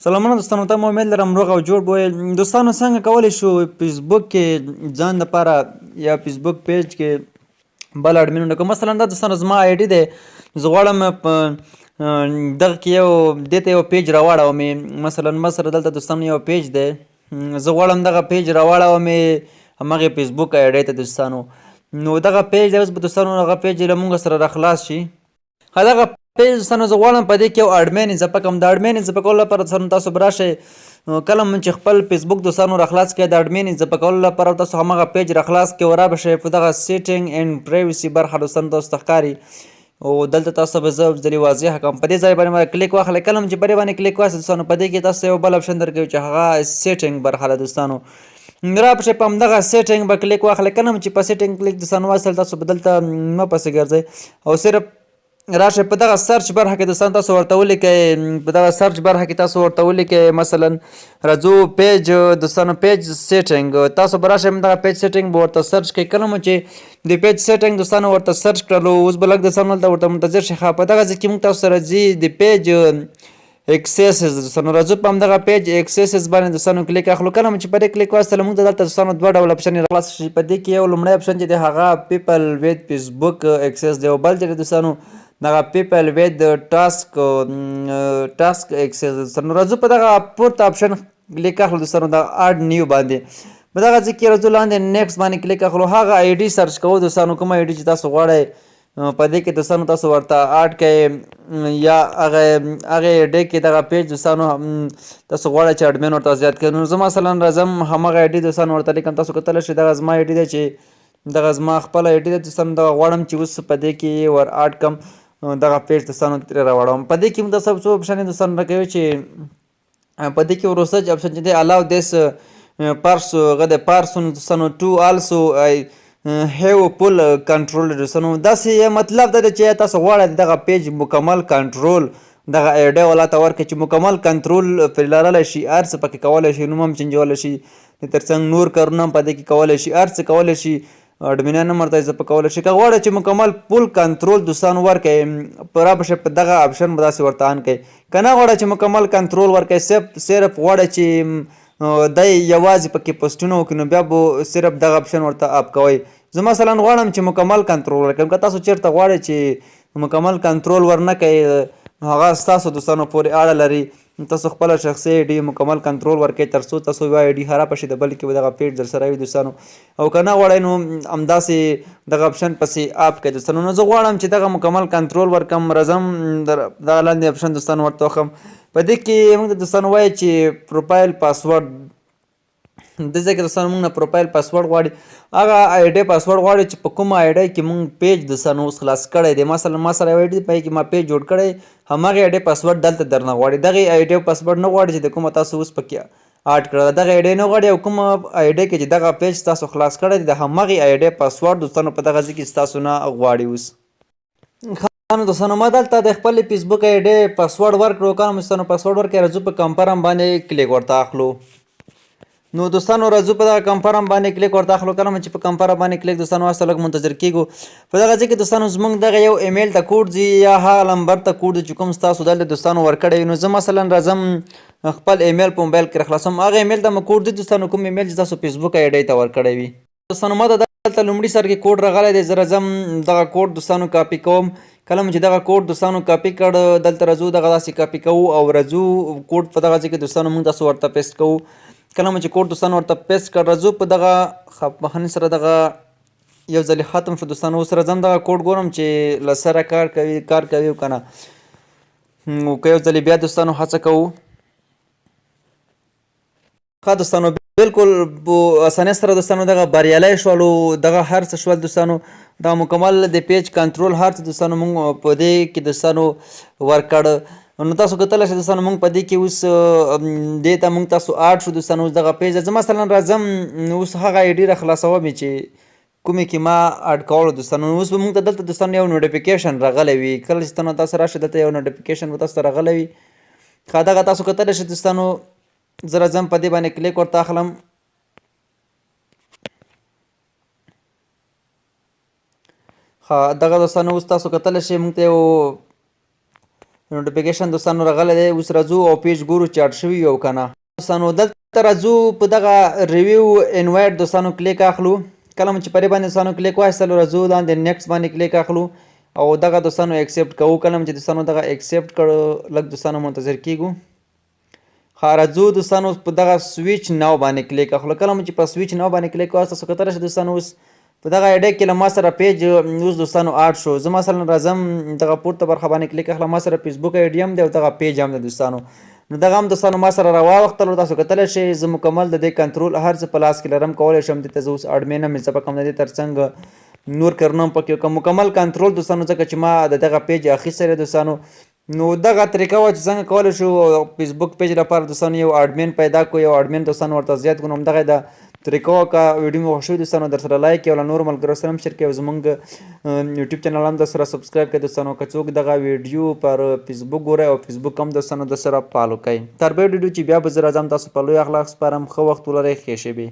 سلامونه دوستانو، ته مو امید لرم روغ او جوړ به وئ. دوستانو څنګه کولی شو فیسبوک کې ځان دپاره یا فیسبوک پیج کې بل اډمین وټاکو. مثلا دا دوستانو زما آی ډي دی، زه غواړم په دغه کې دې ته یو پیج راواړوم. مثلا ما سره دلته دوستانو یو پیج دی، زه غواړم دغه پیج راواړوم همغې فیسبوک آی ډي ته دوستانو. نو دغه پیج دی، اوس به دوستانو هغه پیج له مونږ سره راخلاص شي. دغه پیج دوستانو زه غواړم په دې کې یو اډمین اضافه کړم. د اډمین اضافه کولو لپاره دوستانو تاسو به راشئ، کله مو چې خپل فیسبوک دوستانو راخلاص کړئ، د اډمین اضافه کولو لپاره تاسو همغه پیج راخلاص کړئ او را به شئ په دغه سیټینګ اینډ پرایوسي برخه دوستانو تاسو ته ښکاري او دلته تاسو به زه ځلې واضح کړم. په دې ځای باندې کلیک واخلئ. کله چې په دې باندې کلیک واخلئ دوستانو، په دې کې تاسو یو بل اپشن درکوي چې هغه سیټینګ برخه ده دوستانو. را به شئ په همدغه سیټینګ به کلیک واخلئ. کله چې په سیټینګ کلیک دوستانو واخلئ، تاسو به دلته مه پسې ګرځئ او صرف راشئ په دغه سرچ برخه کې دوستان تاسو ورته ولیکئ. په دغه سرچ برخه کې تاسو ورته ولیکئ مثلا راځو پیج دوستانو پیج سیټینګ. تاسو به راشئ دغه پیج سیټینګ به ورته سرچ کړئ. کله مو چې د پیج سیټینګ دوستانو ورته سرچ کړلو، اوس به لږ دوستانو هلته ورته منتظر شئ. په دغه ځای کې موږ تاسو سره ځي د پیج اکسیسز دوستانو. راځو په همدغه پیج اکسیسز باندې دوستانو کلیک اخلو. کله مو چې په دې کلیک واستله، موږ ته دلته دوستانو دوه ډوله اپشن راخلاص شي. په دې کې یو لومړی اپشن چې دی هغه پیپل وید فیسبوک اکسیس دی، او بل چې دی دوستانو دغه پیپل وید ټاسک اکسیس. نو راځو په دغه پورته اپشن کلیک اخلو دوستانو، د اډ نیو باندې. په دغه ځای کې راځو لاندې نیکسټ باندې کلیک اخلو. هغه آی ډي سرچ کوو دوستانو، کوم آی ډي چې تاسو غواړئ په دې کې دوستانو تاسو ورته اډ کړئ یا هغې ډې کې دغه پیج دوستانو تاسو غواړئ چې اډمین ورته زیات کړئ. نو زه مثلا راځم همغه آی ډي دوستانو ورته لیکم. تاسو کتلی شئ دغه زما آی ډي دی چې دغه زما خپل آی ډي دی دوستانو. دغه غواړم چې اوس په دې کې ور اډ کړم دغه پیج دوستانو ترې راوړم. په دې کې هم تاسو څو اپشن دوستانو راکوي چې په دې کې وروسته اپشن چې دی الاو دیس پارسون دوستانو ټو آلسو هیو پول کنټرول دوستانو. داسې مطلب دا دی چې تاسو غواړئ دغه پیج مکمل کنټرول دغه آی ډي والا ته ورکړئ چې مکمل کنټرول پرې لرلی شي، هر څه پکې کولی شي، نوم هم چینجولی شي، تر څنګ نور کارونه هم په دې کې کولی شي، هر څه کولی شي، اډمینان هم ورته اضافه کولی شي. که غواړئ چې مکمل پول کنټرول دوستانو ورکړئ، را به شئ په دغه اپشن به داسې ورته آن کړئ. که نه غواړئ چې مکمل کنټرول ورکړئ، صرف غواړئ چې دی یوازې پکې پوسټونه وکړي، نو بیا به صرف دغه اپشن ورته اپ کوئ. زه مثلا غواړم چې مکمل کنټرول ورکړم. که تاسو چېرته غواړئ چې مکمل کنټرول ورنه کړئ، هغه ستاسو دوستانو پورې اړه لري. تاسو خپله شخصي آی ډي مکمل کنټرول ورکړئ تر څو تاسو یوه آی ډي خرابه شي، د بل کې به دغه پیج در سره وي دوستانو. او که نه غواړئ نو همداسې دغه اپشن پسې اپ کړئ دوستانو. نو زه غواړم چې دغه مکمل کنټرول ورکړم. راځم دغه لاندې اپشن دوستانو ورته وښم. په دې کې موږ ته دوستانو وایي چې پروفایل پاسورډ. دې ځای کې دوستانو موږ نه پروفایل پاسورډ غواړي، هغه آی ډي پاسورډ غواړي چې په کومه آی ډي کې موږ پیج دوستانو اوس خلاص کړی دی. مثلا ما سره یو آی ډي په کې ما پیج جوړ کړی، همغې آی ډي پاسورډ دلته درنه غواړي. دغې آی ډي پاسورډ نه غواړي چې د کومه تاسو اوس پکې اډ کړه، دغه آی ډي نه غواړي. او کومه آی ډي کې چې دغه پیج تاسو خلاص کړی دی، د همغې آی ډي پاسورډ دوستانو په دغه ځای کې ستاسو نه غواړي. اوس دوستانو ما دلته د خپل فیسبوک آی ډي پاسورډ ورکړو. کله مو دوستانو پاسورډ ورکړی، راځو په کنفرم باندې کلیک ورته اخلو. نو دوستانو راځو په دغه کنفرم باندې کلیک ورته اخلو. کله چې په کنفرم باندې کلیک دوستانو واسطه لږ منتظر کېږو. په دغه ځای کې دوستانو زموږ دغه یو ایمیل ته کوډ ځي یا هغه نمبر ته کوډ چې کوم ستاسو دلته دوستانو ورکړی. نو زه مثلا راځم خپل ایمیل په موبایل کې راخلاصوم، هغه ایمیل ته مو کوډ ځي دوستانو، کوم ایمیل چې تاسو فیسبوک آی ډي ته ورکړی وي. دوستانو ما ته دلته لومړي سر کې کوډ راغلی دی، زه راځم دغه کوډ دوستانو کاپي کوم. کله مو چې دغه کوډ دوستانو کاپي کړ، دلته راځو دغه داسې کاپي کوو او راځو کوډ په دغه ځای کې دوستانو موږ تاسو ورته پیسټ کوو. کله مو چې کوډ دوستانو ورته پیسټ کړ، راځو په دغه بخښنې سره دغه یو ځلې ختم شو دوستانو. اوس راځم دغه کوډ ګورم چې له سره کار کوي او که نه. که یو ځلې بیا دوستانو هڅه کوو، ښه دوستانو بالکل په اسانۍ سره دوستانو دغه بریالی شولو. دغه هر څه شول دوستانو، دا مکمل د پیج کنټرول هر څه دوستانو موږ په دې کې دوستانو ورکړ. نو تاسو کتلی شئ دوستانو موږ په دې کې اوس دې ته موږ تاسو اډ شو دوستانو. اوس دغه پیج زه مثلا راځم اوس هغه آی ډي راخلاصوم چې کومې کې ما اډ کولو دوستانو. اوس به موږ ته دلته دوستانو یو نوټیفیکیشن راغلی وي. کله چې تاسو راشئ دلته یو نوټیفیکیشن به تاسو ته راغلی وي. ښه دغه تاسو کتلی شئ دوستانو. زه راځم په دې باندې کلیک ورته اخلم. ښه دغه دوستانو اوس تاسو کتلی شئ موږ ته یو نوټیفیکیشن دوستانو راغلی دی. اوس راځو او پیج ګورو چې اډ شوي یو که نه. دوستانو دلته راځو په دغه ریویو انوایټ دوستانو کلیک اخلو. کله مو چې پرې باندې دوستانو کلیک واخیستلو راځو لاندې نیکسټ باندې کلیک اخلو او دغه دوستانو ایکسپټ کوو. کله چې دوستانو دغه ایکسپټ کړو لږ دوستانو منتظر کیږو. راځو دوستانو په دغه سویچ ناو باندې کلیک اخلو. کله چې په سویچ ناو باندې کلیک واخیست تاسو کتلی شئ دوستانو اوس په دغه ایډیا کې له ما سره پیج اوس دوستانو اډ شو. زه مثلا راځم دغه پورته برخه باندې کلیک اخلم. ما سره فیسبوک ایډي هم دی او دغه پیج هم دی دوستانو. نو دغه هم دوستانو ما سره راواوښتلو. تاسو کتلی شئ زه مکمل د دې کنټرول هر څه په لاس کې لرم، کولی شم دې ته زه اوس اډمین هم یم، څه په کم د دې تر څنګ نور کارونه هم پکې وکړم. مکمل کنټرول دوستانو ځکه چې ما د دغه پیج اخیستی دی دوستانو. نو دغه طریقه وه چې څنګه کولی شو فیسبوک پیج لپاره دوستانو یو اډمین پیدا کړو، یو اډمین دوستانو ورته زیات کړو. همدغه د طریقه وه. که ویډیو مې خوښ شوي دوستانو در سره لایک کړئ او له نورو ملګرو سره هم شیر کړئ او زموږ یوټیوب چینل هم در سره سبسکرایب کړئ دوستانو. که څوک دغه ویډیو پر فیسبوک ګورئ او فیسبوک هم دوستانو در سره فالو کړئ. تر بل ویډیو چې بیا به زه راځم تاسو په لوی اخلاق سپارم. ښه وخت ولرئ، ښې شېبې.